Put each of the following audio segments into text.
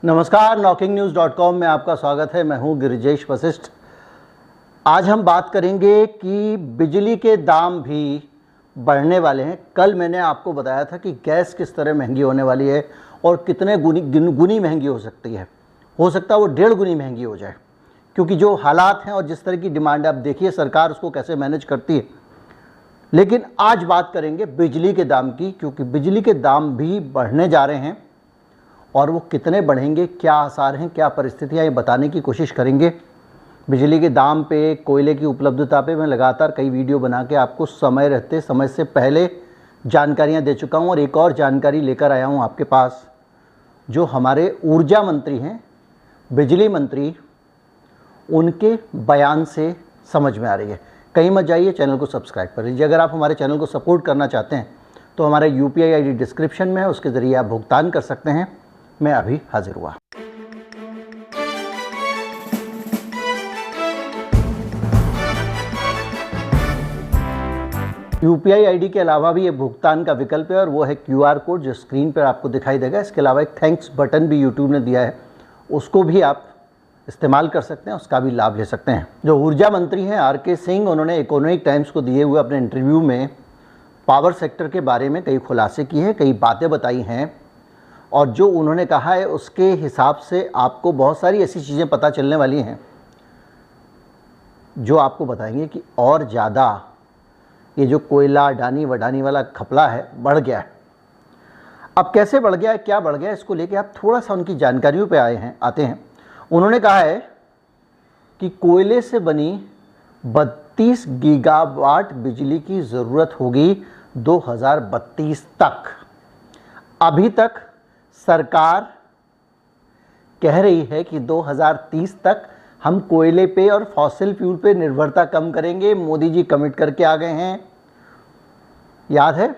नमस्कार, knocking-news.com में आपका स्वागत है। मैं हूं गिरिजेश वशिष्ठ। आज हम बात करेंगे कि बिजली के दाम भी बढ़ने वाले हैं। कल मैंने आपको बताया था कि गैस किस तरह महंगी होने वाली है और कितने गुनी महंगी हो सकती है। हो सकता है वो 1.5 गुनी महंगी हो जाए, क्योंकि जो हालात हैं और जिस तरह की डिमांड है, आप देखिए सरकार उसको कैसे मैनेज करती है। लेकिन आज बात करेंगे बिजली के दाम की, क्योंकि बिजली के दाम भी बढ़ने जा रहे हैं और वो कितने बढ़ेंगे, क्या आसार हैं, क्या परिस्थितियाँ, ये बताने की कोशिश करेंगे। बिजली के दाम पे, कोयले की उपलब्धता पे मैं लगातार कई वीडियो बना के आपको समय से पहले जानकारियाँ दे चुका हूँ और एक और जानकारी लेकर आया हूँ आपके पास, जो हमारे ऊर्जा मंत्री हैं, बिजली मंत्री, उनके बयान से समझ में आ रही है। कहीं मत जाइए, चैनल को सब्सक्राइब कर लीजिए। अगर आप हमारे चैनल को सपोर्ट करना चाहते हैं तो हमारा UPI ID डिस्क्रिप्शन में है, उसके ज़रिए आप भुगतान कर सकते हैं। मैं अभी हाजिर हुआ। UPI ID के अलावा भी ये भुगतान का विकल्प है और वो है QR कोड, जो स्क्रीन पर आपको दिखाई देगा। इसके अलावा एक थैंक्स बटन भी YouTube ने दिया है, उसको भी आप इस्तेमाल कर सकते हैं, उसका भी लाभ ले सकते हैं। जो ऊर्जा मंत्री हैं RK सिंह, उन्होंने इकोनॉमिक टाइम्स को दिए हुए अपने इंटरव्यू में पावर सेक्टर के बारे में कई खुलासे किए हैं, कई बातें बताई हैं और जो उन्होंने कहा है उसके हिसाब से आपको बहुत सारी ऐसी चीज़ें पता चलने वाली हैं जो आपको बताएंगे कि और ज़्यादा ये जो कोयला अडानी वडानी वाला घपला है बढ़ गया है। अब कैसे बढ़ गया है, क्या बढ़ गया है, इसको लेके आप थोड़ा सा उनकी जानकारियों पे आते हैं। उन्होंने कहा है कि कोयले से बनी 32 गीगावाट बिजली की ज़रूरत होगी 2032 तक। अभी तक सरकार कह रही है कि 2030 तक हम कोयले पे और फॉसिल फ्यूल पे निर्भरता कम करेंगे। मोदी जी कमिट करके आ गए हैं, याद है।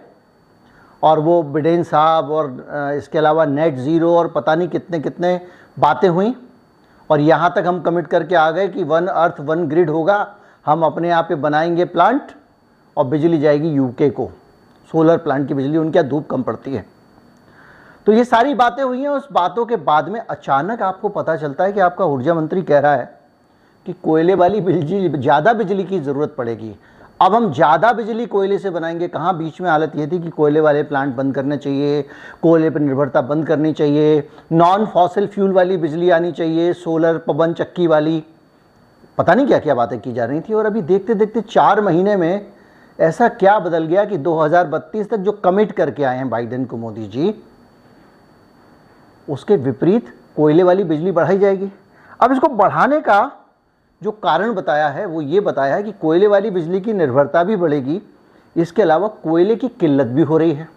और वो बिडेन साहब और इसके अलावा नेट ज़ीरो और पता नहीं कितने कितने बातें हुई और यहाँ तक हम कमिट करके आ गए कि 1 अर्थ 1 ग्रिड होगा। हम अपने यहाँ पे बनाएंगे प्लांट और बिजली जाएगी UK को। सोलर प्लांट की बिजली, उनके यहाँ धूप कम पड़ती है। तो ये सारी बातें हुई हैं। उस बातों के बाद में अचानक आपको पता चलता है कि आपका ऊर्जा मंत्री कह रहा है कि कोयले वाली बिजली, ज़्यादा बिजली की ज़रूरत पड़ेगी। अब हम ज़्यादा बिजली कोयले से बनाएंगे कहाँ? बीच में हालत ये थी कि कोयले वाले प्लांट बंद करने चाहिए, कोयले पर निर्भरता बंद करनी चाहिए, नॉन फॉसिल फ्यूल वाली बिजली आनी चाहिए, सोलर पवन चक्की वाली, पता नहीं क्या क्या बातें की जा रही थी। और अभी देखते देखते 4 महीने में ऐसा क्या बदल गया कि 2032 तक जो कमिट करके आए हैं बाइडेन को मोदी जी, उसके विपरीत कोयले वाली बिजली बढ़ाई जाएगी। अब इसको बढ़ाने का जो कारण बताया है वो ये बताया है कि कोयले वाली बिजली की निर्भरता भी बढ़ेगी, इसके अलावा कोयले की किल्लत भी हो रही है।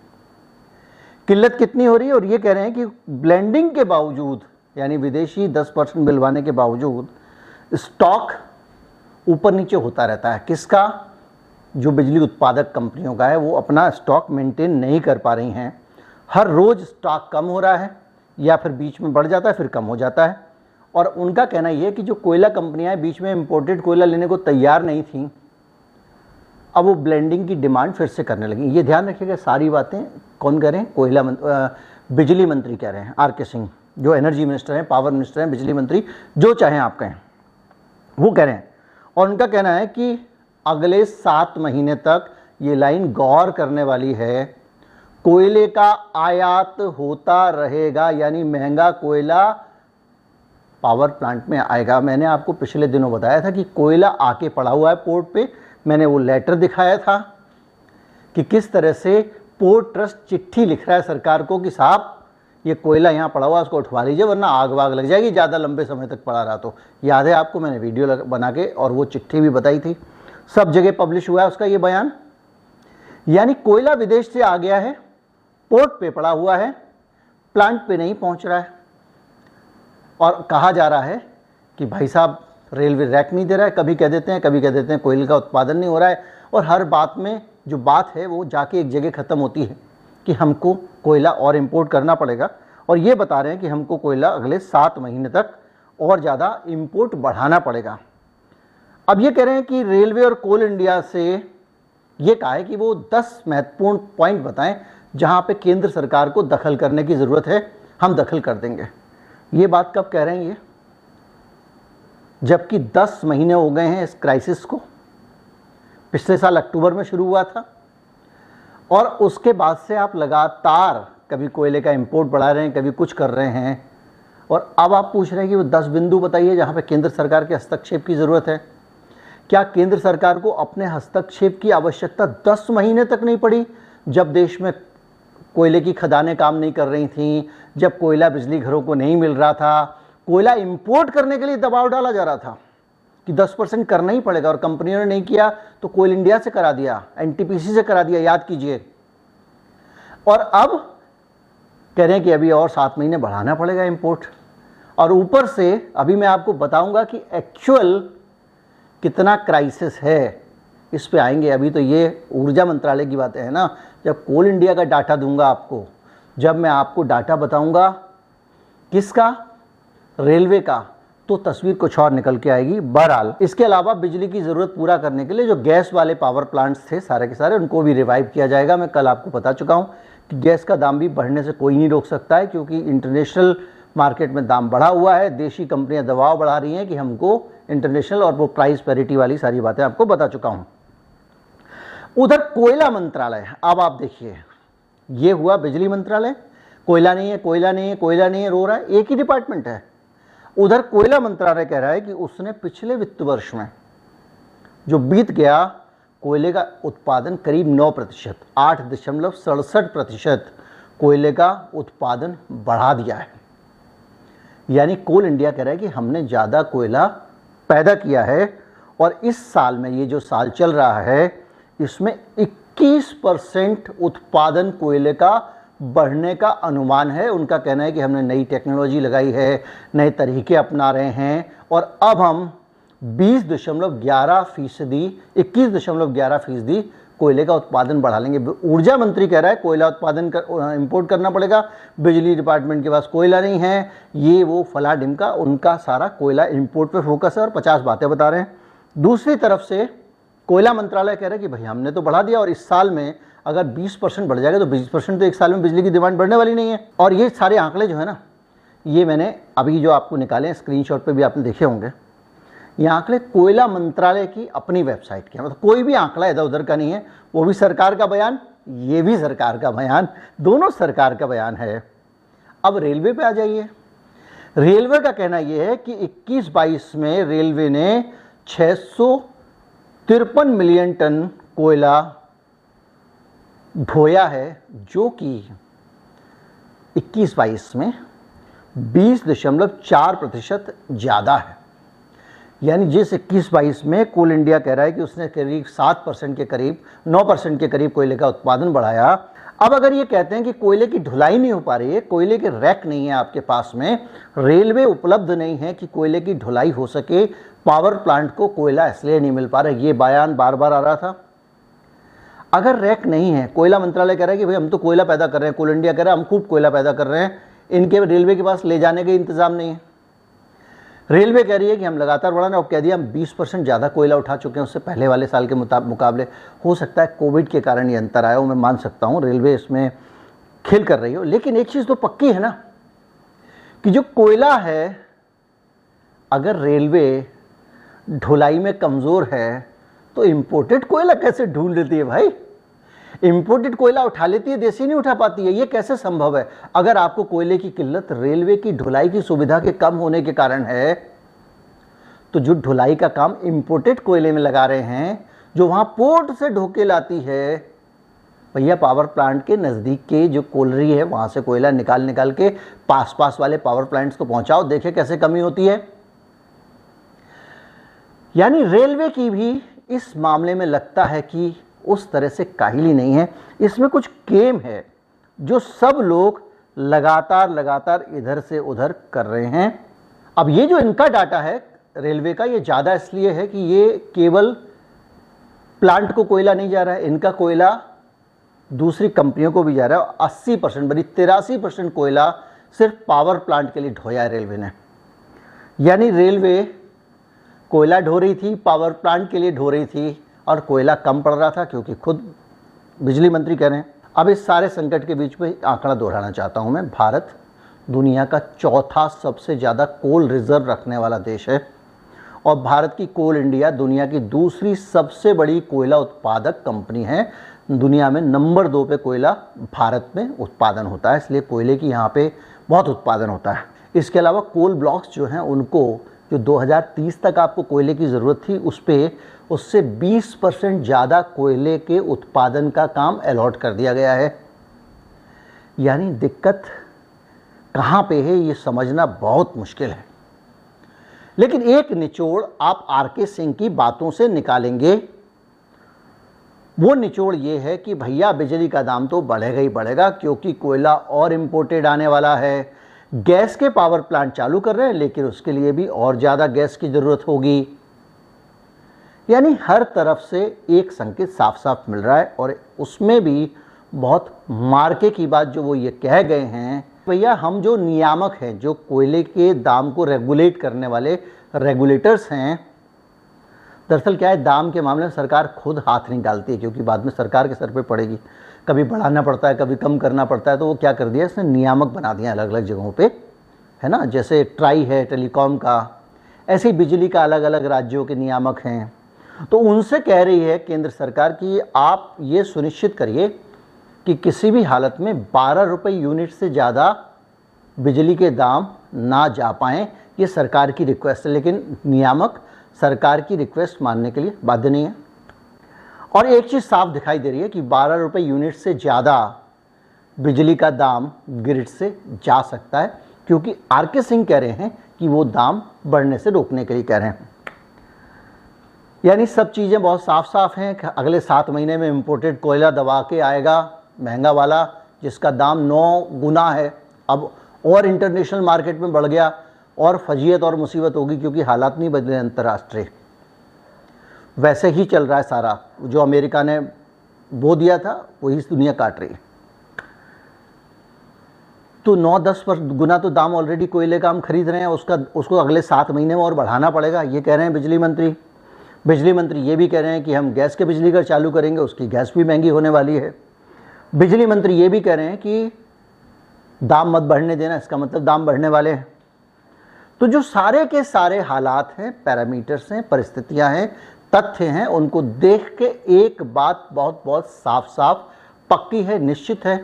किल्लत कितनी हो रही है? और ये कह रहे हैं कि ब्लेंडिंग के बावजूद, यानी विदेशी 10% मिलवाने के बावजूद, स्टॉक ऊपर नीचे होता रहता है। किसका? जो बिजली उत्पादक कंपनियों का है, वो अपना स्टॉक मेंटेन नहीं कर पा रही हैं। हर रोज़ स्टॉक कम हो रहा है या फिर बीच में बढ़ जाता है, फिर कम हो जाता है। और उनका कहना यह है कि जो कोयला कंपनियां बीच में इंपोर्टेड कोयला लेने को तैयार नहीं थीं, अब वो ब्लेंडिंग की डिमांड फिर से करने लगी। ये ध्यान रखिएगा, सारी बातें कौन कह रहे हैं? बिजली मंत्री कह रहे हैं, RK सिंह, जो एनर्जी मिनिस्टर हैं, पावर मिनिस्टर हैं, बिजली मंत्री, जो चाहें आप कहें, वो कह रहे हैं। और उनका कहना है कि अगले 7 महीने तक ये लाइन गौर करने वाली है। कोयले का आयात होता रहेगा, यानी महंगा कोयला पावर प्लांट में आएगा। मैंने आपको पिछले दिनों बताया था कि कोयला आके पड़ा हुआ है पोर्ट पे। मैंने वो लेटर दिखाया था कि किस तरह से पोर्ट ट्रस्ट चिट्ठी लिख रहा है सरकार को कि साहब ये कोयला यहाँ पड़ा हुआ है, उसको उठवा लीजिए वरना आग वाग लग जाएगी ज़्यादा लंबे समय तक पड़ा रहा तो। याद है आपको, मैंने वीडियो बना के और वो चिट्ठी भी बताई थी, सब जगह पब्लिश हुआ है उसका ये बयान। यानी कोयला विदेश से आ गया है, पोर्ट पे पड़ा हुआ है, प्लांट पे नहीं पहुंच रहा है। और कहा जा रहा है कि भाई साहब रेलवे रैक नहीं दे रहा है, कभी कह देते हैं कोयले का उत्पादन नहीं हो रहा है। और हर बात में जो बात है वो जाके एक जगह ख़त्म होती है कि हमको कोयला और इंपोर्ट करना पड़ेगा। और ये बता रहे हैं कि हमको कोयला अगले 7 महीने तक और ज़्यादा इंपोर्ट बढ़ाना पड़ेगा। अब ये कह रहे हैं कि रेलवे और कोल इंडिया से ये कहा है कि वो 10 महत्वपूर्ण पॉइंट बताएं जहां पे केंद्र सरकार को दखल करने की ज़रूरत है, हम दखल कर देंगे। ये बात कब कह रहे हैं ये, जबकि 10 महीने हो गए हैं इस क्राइसिस को। पिछले साल अक्टूबर में शुरू हुआ था और उसके बाद से आप लगातार कभी कोयले का इंपोर्ट बढ़ा रहे हैं, कभी कुछ कर रहे हैं, और अब आप पूछ रहे हैं कि वो 10 बिंदु बताइए जहाँ पे केंद्र सरकार के हस्तक्षेप की ज़रूरत है। क्या केंद्र सरकार को अपने हस्तक्षेप की आवश्यकता 10 महीने तक नहीं पड़ी, जब देश में कोयले की खदानें काम नहीं कर रही थीं, जब कोयला बिजली घरों को नहीं मिल रहा था, कोयला इंपोर्ट करने के लिए दबाव डाला जा रहा था कि 10% करना ही पड़ेगा, और कंपनियों ने नहीं किया तो कोल इंडिया से करा दिया, एनटीपीसी से करा दिया, याद कीजिए। और अब कह रहे हैं कि अभी और 7 महीने बढ़ाना पड़ेगा इंपोर्ट, और ऊपर से अभी मैं आपको बताऊंगा कि एक्चुअल कितना क्राइसिस है, इस पे आएंगे। अभी तो ये ऊर्जा मंत्रालय की बातें हैं ना, जब कोल इंडिया का डाटा दूंगा आपको, जब मैं आपको डाटा बताऊंगा किसका, रेलवे का, तो तस्वीर कुछ और निकल के आएगी। बहरहाल इसके अलावा बिजली की ज़रूरत पूरा करने के लिए जो गैस वाले पावर प्लांट्स थे सारे के सारे, उनको भी रिवाइव किया जाएगा। मैं कल आपको बता चुका हूँ कि गैस का दाम भी बढ़ने से कोई नहीं रोक सकता है, क्योंकि इंटरनेशनल मार्केट में दाम बढ़ा हुआ है। देशी कंपनियां दबाव बढ़ा रही हैं कि हमको इंटरनेशनल, और वो प्राइस पैरिटी वाली सारी बातें आपको बता चुका हूँ। उधर कोयला मंत्रालय, अब आप देखिए, ये हुआ बिजली मंत्रालय, कोयला नहीं है, कोयला नहीं है, कोयला नहीं है, रो रहा है, एक ही डिपार्टमेंट है। उधर कोयला मंत्रालय कह रहा है कि उसने पिछले वित्त वर्ष में जो बीत गया, कोयले का उत्पादन करीब 9%, 8.67% कोयले का उत्पादन बढ़ा दिया है। यानी कोल इंडिया कह रहा है कि हमने ज़्यादा कोयला पैदा किया है, और इस साल में, ये जो साल चल रहा है, इसमें 21% उत्पादन कोयले का बढ़ने का अनुमान है। उनका कहना है कि हमने नई टेक्नोलॉजी लगाई है, नए तरीके अपना रहे हैं, और अब हम 21.11% कोयले का उत्पादन बढ़ा लेंगे। ऊर्जा मंत्री कह रहा है कोयला उत्पादन इंपोर्ट करना पड़ेगा, बिजली डिपार्टमेंट के पास कोयला नहीं है, ये वो फला ढिमका, उनका सारा कोयला इंपोर्ट पे फोकस है और 50 बातें बता रहे हैं। दूसरी तरफ से कोयला मंत्रालय कह रहा है कि भाई हमने तो बढ़ा दिया, और इस साल में अगर 20% बढ़ जाएगा तो 20% तो एक साल में बिजली की डिमांड बढ़ने वाली नहीं है। और ये सारे आंकड़े जो है ना, ये मैंने अभी जो आपको निकाले हैं, स्क्रीनशॉट पे भी आपने देखे होंगे, ये आंकड़े कोयला मंत्रालय की अपनी वेबसाइट के हैं। मतलब कोई भी आंकड़ा इधर उधर का नहीं है, वो भी सरकार का बयान, ये भी सरकार का बयान, दोनों सरकार का बयान है। अब रेलवे पे आ जाइए। रेलवे का कहना यह है कि 21-22 में रेलवे ने 653 मिलियन टन कोयला ढोया है, जो कि 21-22 में 20.4% ज़्यादा है। यानी जिस 21-22 में कोल इंडिया कह रहा है कि उसने करीब 7% के करीब, 9% के करीब कोयले का उत्पादन बढ़ाया, अब अगर ये कहते हैं कि कोयले की ढुलाई नहीं हो पा रही है, कोयले के रैक नहीं है आपके पास में, रेलवे उपलब्ध नहीं है कि कोयले की ढुलाई हो सके, पावर प्लांट को कोयला इसलिए नहीं मिल पा रहा है, ये बयान बार बार आ रहा था। अगर रैक नहीं है, कोयला मंत्रालय कह रहा है कि भाई हम तो कोयला पैदा कर रहे हैं, कोल इंडिया कह रहा है हम खूब कोयला पैदा कर रहे हैं, इनके रेलवे के पास ले जाने का इंतजाम नहीं है। रेलवे कह रही है कि हम लगातार बढ़ा रहे हैं, अब कह दिया हम 20% ज़्यादा कोयला उठा चुके हैं उससे पहले वाले साल के मुकाबले। हो सकता है कोविड के कारण ये अंतर आया हो, मैं मान सकता हूँ, रेलवे इसमें खेल कर रही हो। लेकिन एक चीज़ तो पक्की है ना कि जो कोयला है, अगर रेलवे ढुलाई में कमज़ोर है तो इम्पोर्टेड कोयला कैसे ढूंढ लेती है भाई? इम्पोर्टेड कोयला उठा लेती है, देसी नहीं उठा पाती है, ये कैसे संभव है? अगर आपको कोयले की किल्लत रेलवे की ढुलाई की सुविधा के कम होने के कारण है, तो जो ढुलाई का काम इम्पोर्टेड कोयले में लगा रहे हैं, जो वहाँ पोर्ट से ढोके लाती है, भैया पावर प्लांट के नज़दीक के जो कोयलरी है वहाँ से कोयला निकाल के पास वाले पावर प्लांट्स को पहुँचाओ, देखे कैसे कमी होती है। यानी रेलवे की भी इस मामले में लगता है कि उस तरह से काहिली नहीं है, इसमें कुछ गेम है जो सब लोग लगातार इधर से उधर कर रहे हैं। अब ये जो इनका डाटा है रेलवे का, ये ज़्यादा इसलिए है कि ये केवल प्लांट को कोयला नहीं जा रहा है, इनका कोयला दूसरी कंपनियों को भी जा रहा है। 80% बल्कि 83% कोयला सिर्फ पावर प्लांट के लिए ढोया है रेलवे ने। यानी रेलवे कोयला ढो रही थी, पावर प्लांट के लिए ढो रही थी, और कोयला कम पड़ रहा था क्योंकि खुद बिजली मंत्री कह रहे हैं। अब इस सारे संकट के बीच में आंकड़ा दोहराना चाहता हूं मैं। भारत दुनिया का चौथा सबसे ज़्यादा कोल रिजर्व रखने वाला देश है और भारत की कोल इंडिया दुनिया की दूसरी सबसे बड़ी कोयला उत्पादक कंपनी है। दुनिया में नंबर 2 पे कोयला भारत में उत्पादन होता है, इसलिए कोयले की यहाँ पे बहुत उत्पादन होता है। इसके अलावा कोल ब्लॉक्स जो हैं उनको जो 2030 तक आपको कोयले की ज़रूरत थी उससे 20% ज़्यादा कोयले के उत्पादन का काम अलॉट कर दिया गया है। यानी दिक्कत कहाँ पे है ये समझना बहुत मुश्किल है। लेकिन एक निचोड़ आप आर.के. सिंह की बातों से निकालेंगे, वो निचोड़ ये है कि भैया बिजली का दाम तो बढ़ेगा ही बढ़ेगा क्योंकि कोयला और इम्पोर्टेड आने वाला है। गैस के पावर प्लांट चालू कर रहे हैं लेकिन उसके लिए भी और ज़्यादा गैस की ज़रूरत होगी। यानी हर तरफ से एक संकेत साफ साफ मिल रहा है और उसमें भी बहुत मार्के की बात जो वो ये कह गए हैं, भैया हम जो नियामक हैं, जो कोयले के दाम को रेगुलेट करने वाले रेगुलेटर्स हैं, दरअसल क्या है, दाम के मामले में सरकार खुद हाथ नहीं डालती है क्योंकि बाद में सरकार के सर पे पड़ेगी। कभी बढ़ाना पड़ता है, कभी कम करना पड़ता है, तो वो क्या कर दिया, इसने नियामक बना दिया अलग अलग जगहों पे, है ना। जैसे ट्राई है टेलीकॉम का, ऐसे ही बिजली का अलग अलग राज्यों के नियामक हैं। तो उनसे कह रही है केंद्र सरकार कि आप ये सुनिश्चित करिए कि किसी भी हालत में 12 रुपये यूनिट से ज़्यादा बिजली के दाम ना जा पाएँ। ये सरकार की रिक्वेस्ट है, लेकिन नियामक सरकार की रिक्वेस्ट मानने के लिए बाध्य नहीं है। और एक चीज़ साफ दिखाई दे रही है कि 12 रुपये यूनिट से ज़्यादा बिजली का दाम ग्रिड से जा सकता है क्योंकि आर.के. सिंह कह रहे हैं कि वो दाम बढ़ने से रोकने के लिए कह रहे हैं। यानी सब चीज़ें बहुत साफ साफ हैं। अगले 7 महीने में इम्पोर्टेड कोयला दबा के आएगा महंगा वाला, जिसका दाम 9 गुना है अब, और इंटरनेशनल मार्केट में बढ़ गया और फजीयत और मुसीबत होगी क्योंकि हालात नहीं बदले अंतर्राष्ट्रीय। वैसे ही चल रहा है सारा, जो अमेरिका ने बो दिया था वही दुनिया काट रही है। तो 9-10 गुना तो दाम ऑलरेडी कोयले का हम खरीद रहे हैं, उसको अगले 7 महीने में और बढ़ाना पड़ेगा, ये कह रहे हैं बिजली मंत्री। बिजली मंत्री ये भी कह रहे हैं कि हम गैस के बिजली घर चालू करेंगे, उसकी गैस भी महंगी होने वाली है। बिजली मंत्री ये भी कह रहे हैं कि दाम मत बढ़ने देना, इसका मतलब दाम बढ़ने वाले हैं। तो जो सारे के सारे हालात हैं, पैरामीटर्स हैं, परिस्थितियां हैं, तथ्य हैं, उनको देख के एक बात बहुत बहुत साफ साफ पक्की है, निश्चित है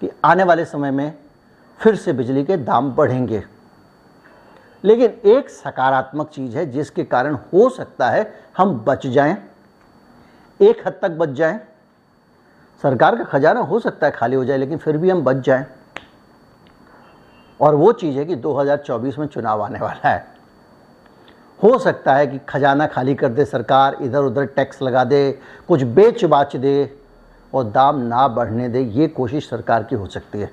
कि आने वाले समय में फिर से बिजली के दाम बढ़ेंगे। लेकिन एक सकारात्मक चीज़ है जिसके कारण हो सकता है हम बच जाएं, एक हद तक बच जाएं। सरकार का खजाना हो सकता है खाली हो जाए लेकिन फिर भी हम बच जाएं। और वो चीज़ है कि 2024 में चुनाव आने वाला है। हो सकता है कि खजाना खाली कर दे सरकार, इधर उधर टैक्स लगा दे, कुछ बेच बाच दे और दाम ना बढ़ने दे, ये कोशिश सरकार की हो सकती है।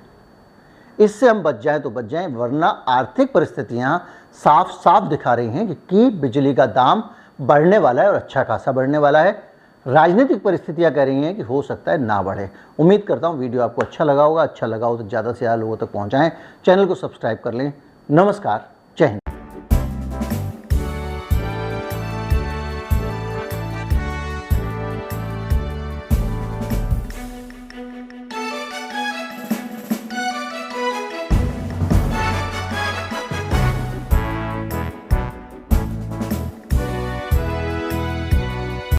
इससे हम बच जाएं तो बच जाएं, वरना आर्थिक परिस्थितियां साफ साफ दिखा रही हैं कि बिजली का दाम बढ़ने वाला है और अच्छा खासा बढ़ने वाला है। राजनीतिक परिस्थितियां कह रही हैं कि हो सकता है ना बढ़े। उम्मीद करता हूं वीडियो आपको अच्छा लगा होगा। अच्छा लगा हो तो ज़्यादा से ज़्यादा लोगों तक पहुंचाएं, चैनल को सब्सक्राइब कर लें। नमस्कार।